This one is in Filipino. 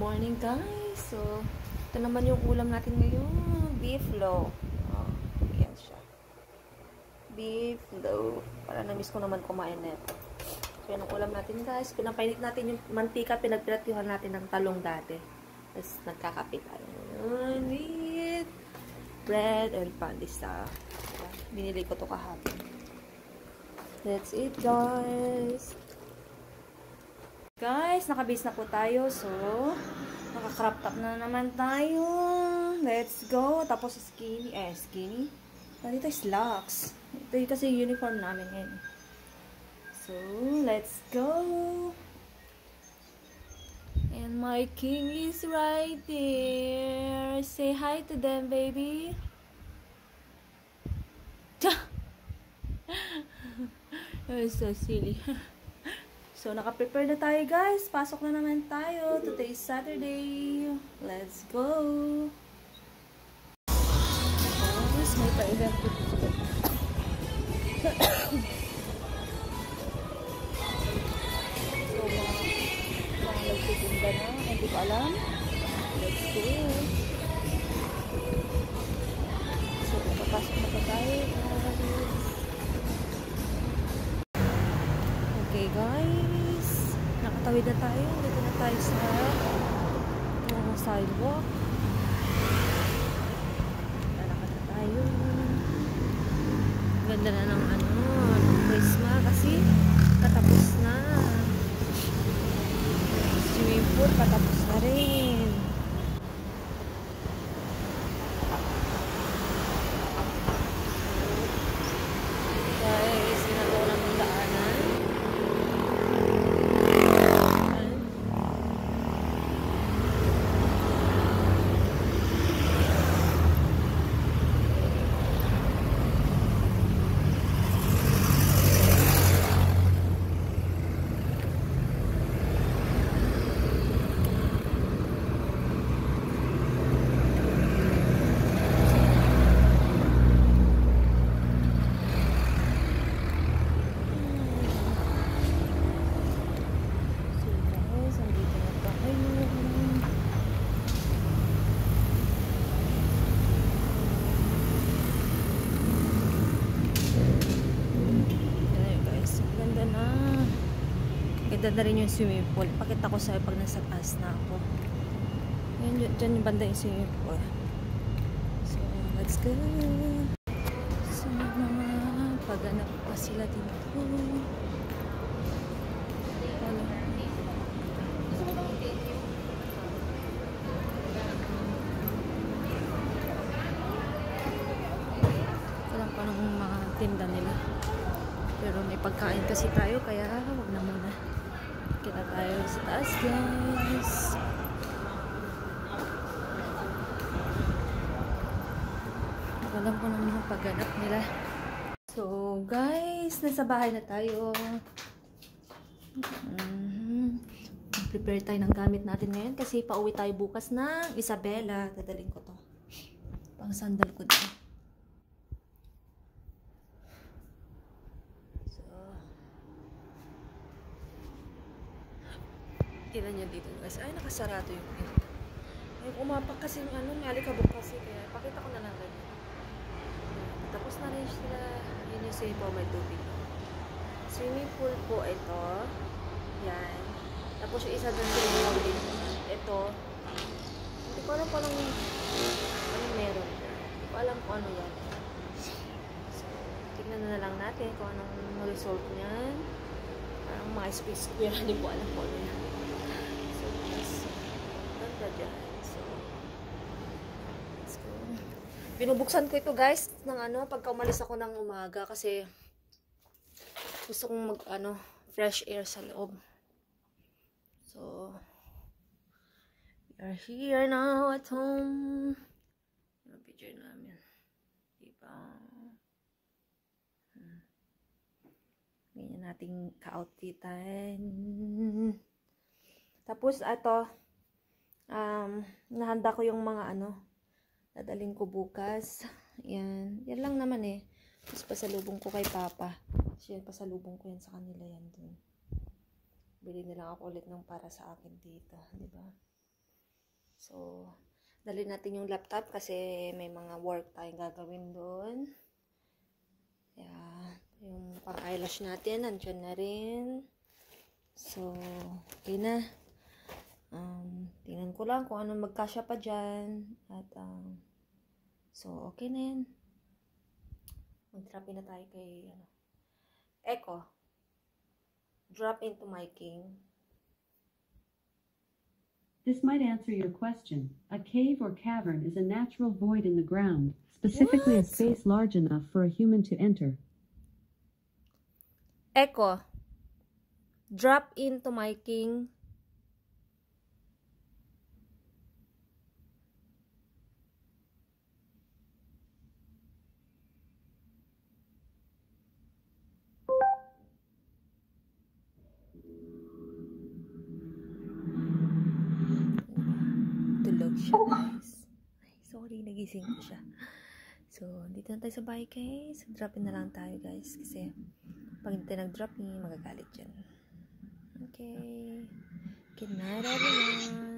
morning guys. So, ito naman yung ulam natin ngayon. Beef loaf. Oh, yan siya. Beef loaf. Para na-miss ko naman kumain na ito. So, yan ang ulam natin guys. Pinapainit natin yung mantika. Pinagpiratihan natin ng talong dati. Tapos, nagkakape tayo ngayon with bread and pandesal. Binili ko to kahapon. That's it guys. Guys, nakabase na po tayo. So, naka-crop top na naman tayo. Let's go. Tapos skinny. Skinny. Dito slacks. Ito yung kasi uniform namin ngayon. So, let's go. And my king is right there. Say hi to them, baby. That was so silly. So, naka-prepare na tayo guys. Pasok na naman tayo. Today is Saturday. Let's go. Guys, may pa-event po dito. So, mga nagtitinda na. Hindi ko alam. Let's go. So, papasok na pa tayo. Okay guys, nakatawid na tayo. Dito na tayo sa sidewalk. Lalakad na tayo. Ganda na ng ng Christmas kasi katapos na. Swimming pool katapos na rin. Guys, ginagawa ng daanan. Ganda na rin yung swimming pool. Pakita ko sa'yo pag nasa taas na ako. Yan, dyan yung banda yung swimming pool. So, let's go. So, mga paghanap pa sila dito. Alam ko ng mga tinda nila. Pero may pagkain kasi tayo, kaya wag na muna. Kita tayo sa taas, guys. Alam ko ng mga pagganap nila. So, guys, nasa bahay na tayo. Prepare tayo ng gamit natin ngayon kasi pauwi tayo bukas ng Isabela. Dadaling ko to. Pang sandal ko dito. Tignan nyo dito guys. Ay, nakasarado yung pinto. Ay, umapak kasi yung may alikabok kasi. Kaya, pakita ko na lang ganyan. Tapos na rin sila. Yun yung swimming pool, may tubig. Swimming pool po ito. Yan. Tapos yung isa doon swimming pool din. Ito. Hindi ko alam kung anong meron. Hindi ko alam kung ano yan. So, tignan na lang natin kung anong result niyan. Parang mga space square. Hindi ko alam kung ano yan. Dyan. So, let's go. Binubuksan ko ito guys ng pagka umalis ako ng umaga kasi gusto kong fresh air sa loob. So, we are here now at home. Yung picture namin. Diba? Ganyan nating ka-outfitan. Tapos, nahanda ko yung mga dadaling ko bukas. Yan. Yan lang naman eh. Tapos pasalubong ko kay Papa. So, yan, pasalubong ko yan sa kanila yan dun. Bili na lang ako ulit ng para sa akin dito. Diba? So, dali natin yung laptop kasi may mga work tayong gagawin doon. Yeah, yung pang eyelash natin, nandiyan na rin. So, okay na. Tingnan ko lang kung anong magkasya pa dyan. At, so, okay na yan. Mag-drop in na tayo kay, Echo. Drop into my king. This might answer your question. A cave or cavern is a natural void in the ground, specifically a space large enough for a human to enter. Echo. Drop into my king. Tulog siya, guys. Ay, sorry, nagising ko siya. So, dito na tayo sa bahay, guys. Drop in na lang tayo, guys. Kasi, pag hindi nag-drop in, magagalit yan. Okay. Good night, everyone.